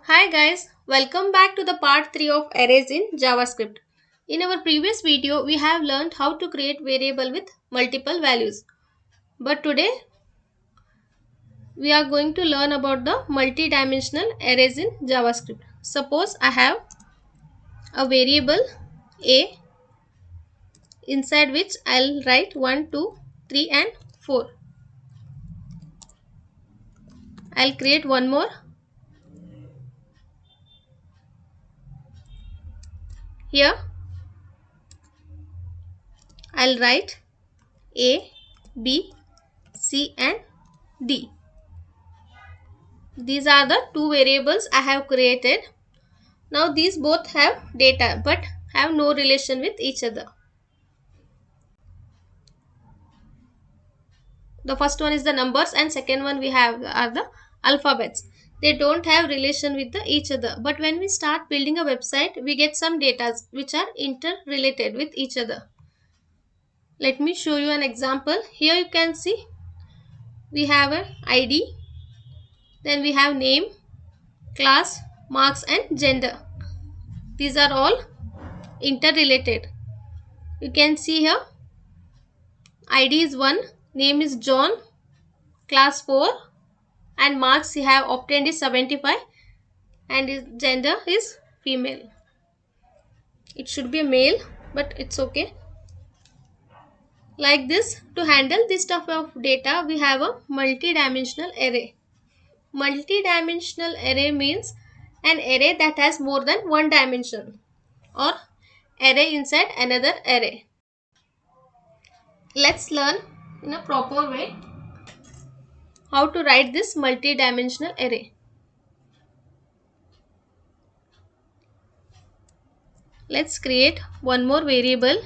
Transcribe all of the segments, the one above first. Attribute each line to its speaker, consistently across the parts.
Speaker 1: Hi guys, welcome back to the part 3 of arrays in JavaScript. In our previous video, we have learned how to create variable with multiple values. But today, we are going to learn about the multidimensional arrays in JavaScript. Suppose I have a variable a inside which I'll write 1, 2, 3 and 4. I'll create one more. Here, I'll write a, b, c and d. These are the two variables I have created. Now these both have data but have no relation with each other. The first one is the numbers and second one we have are the alphabets. They don't have relation with each other, but when we start building a website we get some data which are interrelated with each other. Let me show you an example. Here you can see we have an ID, then we have name, class, marks and gender. These are all interrelated. You can see here ID is 1, name is John, class 4 and marks he have obtained is 75 and his gender is female. It should be a male but it's okay. Like this, to handle this type of data we have a multi-dimensional array. Multi-dimensional array means an array that has more than one dimension or array inside another array. Let's learn in a proper way how to write this multi-dimensional array. Let's create one more variable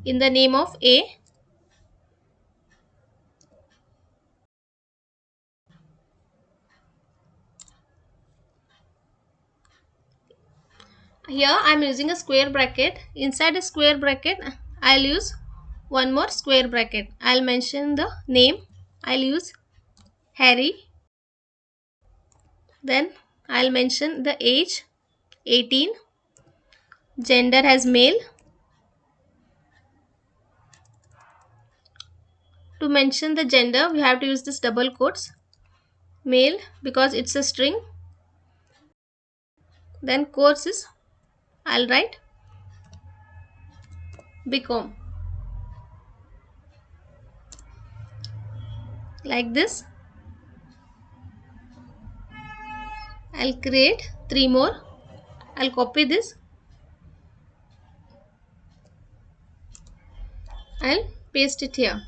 Speaker 1: in the name of a. Here I am using a square bracket. Inside a square bracket I'll use one more square bracket. I'll mention the name. I'll use Harry. Then I'll mention the age 18. Gender as male. To mention the gender we have to use this double quotes. Male because it's a string. Then quotes is I'll write become. Like this. I'll create 3 more. I'll copy this. I'll paste it here.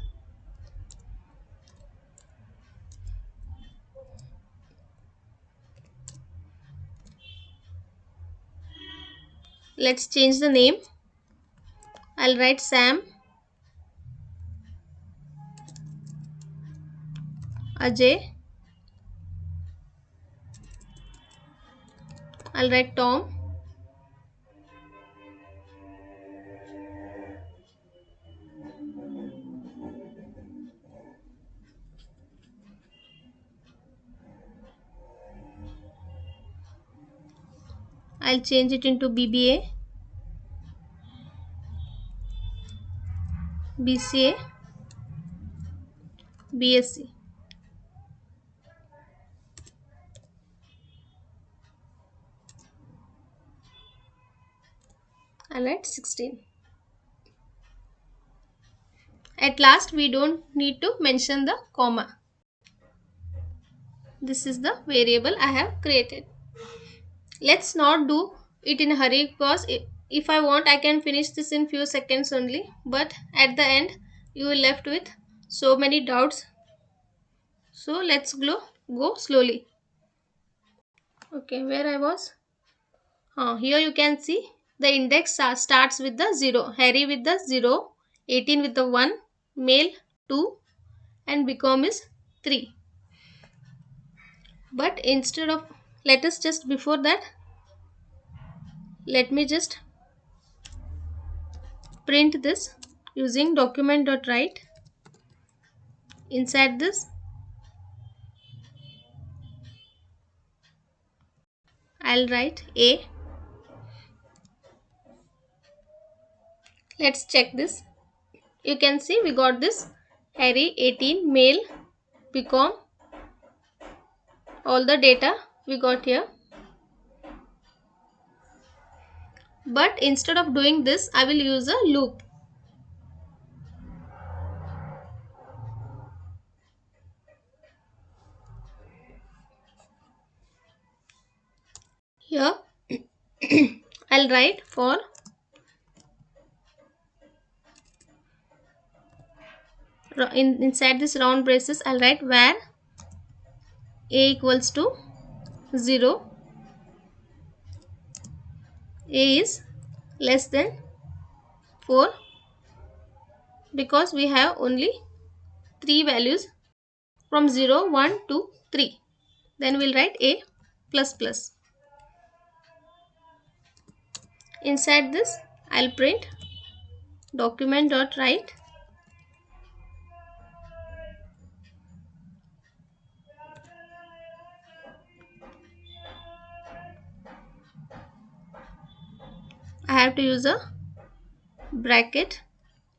Speaker 1: Let's change the name. I'll write Sam, Ajay. I'll write Tom. I'll change it into BBA, BCA, BSc. I'll write 16. At last we don't need to mention the comma. This is the variable I have created. Let's not do it in a hurry because if I want I can finish this in few seconds only, but at the end you will left with so many doubts. So let's go slowly. Okay, where I was? Here you can see the index starts with the 0. Harry with the 0, 18 with the 1, male 2 and become is 3. But instead of, let us just before that, let me just print this using document.write. Inside this I'll write A. Let's check this. You can see we got this Harry 18 male become all the data we got here. But instead of doing this, I will use a loop. Here I'll write for inside this round braces I'll write where a equals to 0, a is less than 4, because we have only 3 values from 0, 1 to 3. Then we'll write a plus plus. Inside this I'll print document.write I have to use a bracket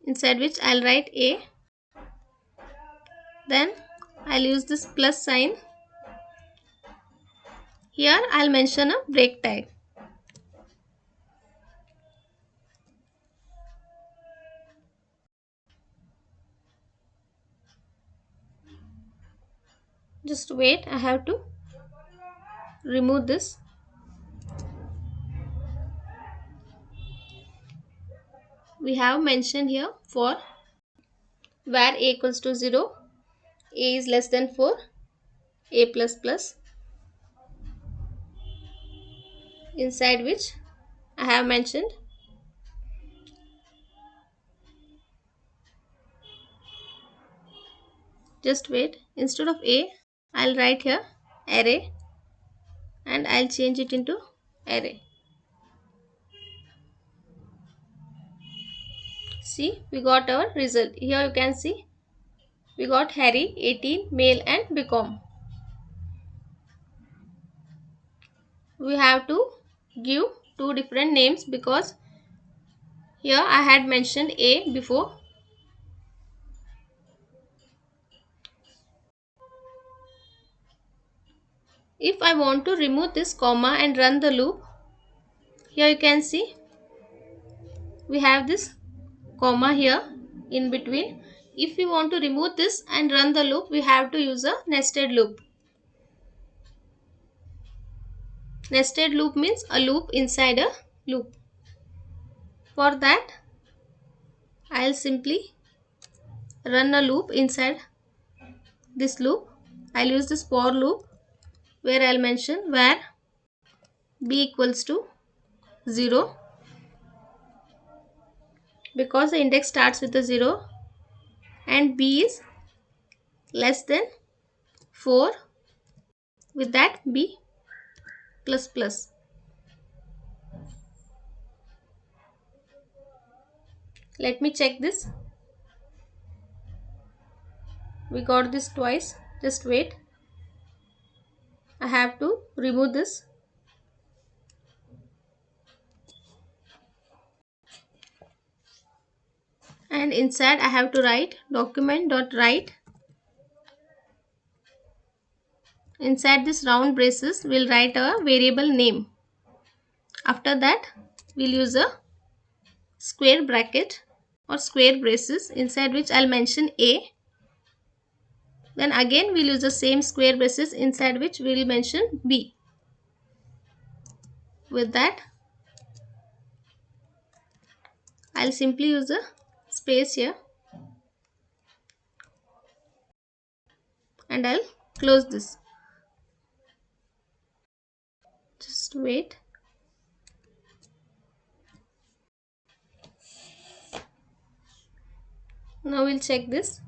Speaker 1: inside which I'll write a. Then I'll use this plus sign. Here I'll mention a break tag. Just wait, I have to remove this. We have mentioned here for where a equals to 0, a is less than 4, a plus plus, inside which I have mentioned just wait, instead of a I'll write here array and I'll change it into array. See, we got our result. Here you can see we got Harry 18 male and become. We have to give two different names because here I had mentioned a before. If I want to remove this comma and run the loop, here you can see we have this comma here in between. If we want to remove this and run the loop, we have to use a nested loop. Nested loop means a loop inside a loop. For that, I'll simply run a loop inside this loop. I'll use this for loop where I'll mention where b equals to 0, because the index starts with the 0 and b is less than 4, with that b plus plus. Let me check this. We got this twice. Just wait. I have to remove this. And inside I have to write document.write. Inside this round braces we'll write a variable name. After that we'll use a square bracket or square braces inside which I'll mention a. Then again we'll use the same square braces inside which we'll mention b. With that I'll simply use a space here and I'll close this. Just wait. Now we'll check this.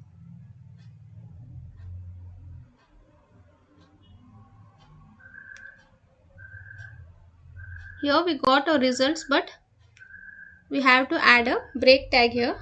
Speaker 1: Here we got our results, but we have to add a break tag here.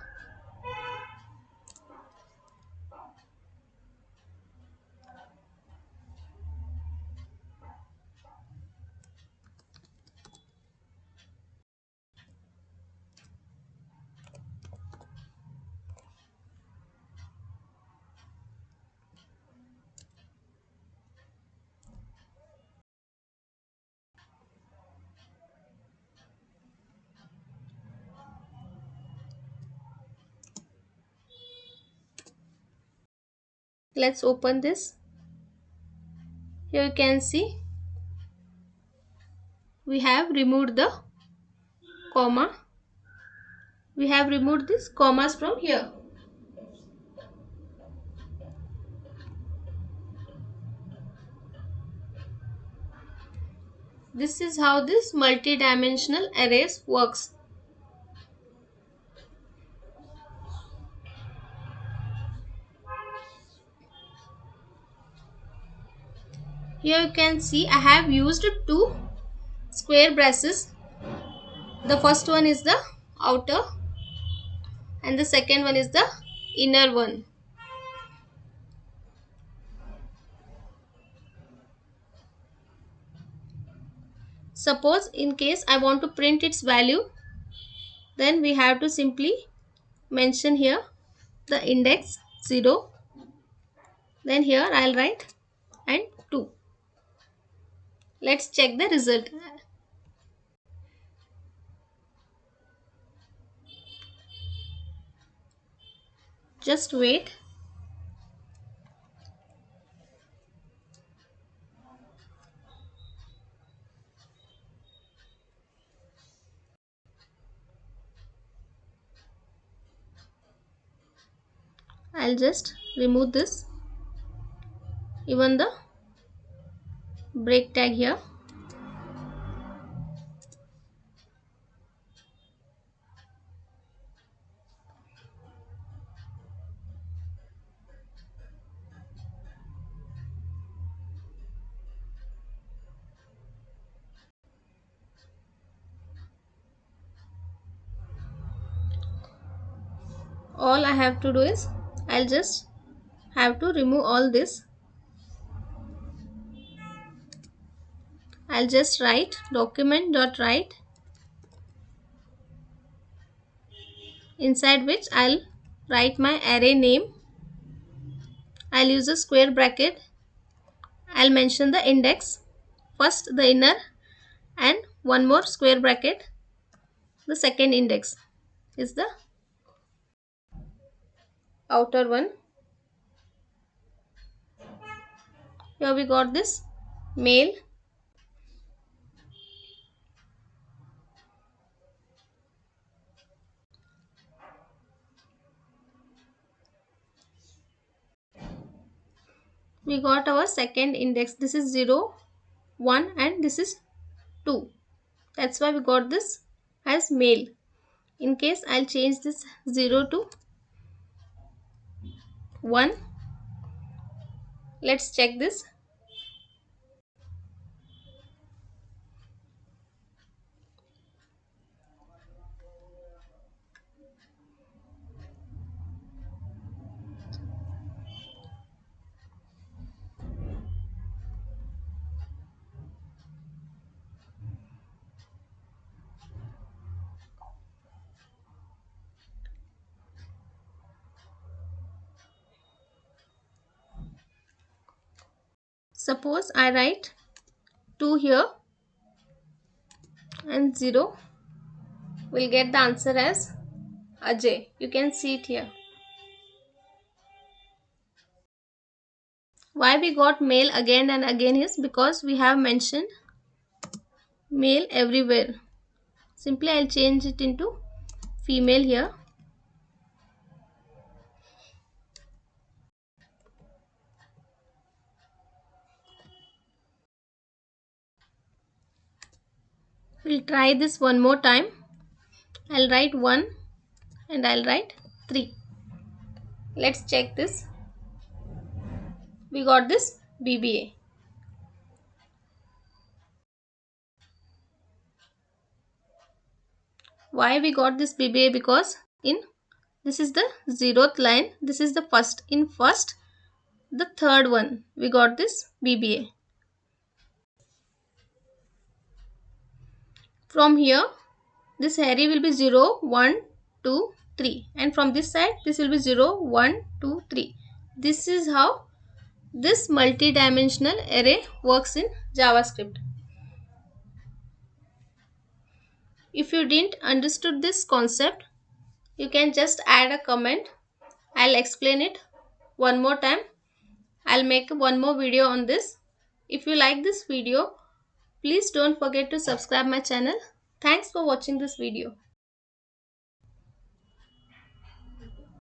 Speaker 1: Let's open this. Here you can see we have removed the comma. We have removed these commas from here. This is how this multi-dimensional arrays works. Here you can see I have used two square braces. The first one is the outer and the second one is the inner one. Suppose in case I want to print its value, then we have to simply mention here the index 0. Then here I'll write and 2. Let's check the result. Just wait. I'll just remove this, even the break tag here. All I have to do is I'll just have to remove all this. I'll just write document.write, inside which I'll write my array name. I'll use a square bracket. I'll mention the index, first the inner, and one more square bracket. The second index is the outer one. Here we got this male. We got our second index. This is 0, 1 and this is 2. That's why we got this as male. In case I'll change this 0 to 1. Let's check this. Suppose I write 2 here and 0. We'll get the answer as Ajay. You can see it here. Why we got male again and again is because we have mentioned male everywhere. Simply I'll change it into female here. We'll try this one more time. I'll write 1 and I'll write 3. Let's check this. We got this BBA. Why we got this BBA? Because in this is the 0th line, this is the first. In first, the third one, we got this BBA. From here, this array will be 0, 1, 2, 3. And from this side, this will be 0, 1, 2, 3. This is how this multi-dimensional array works in JavaScript. If you didn't understood this concept, you can just add a comment. I'll explain it one more time. I'll make one more video on this. If you like this video, please don't forget to subscribe my channel. Thanks for watching this video.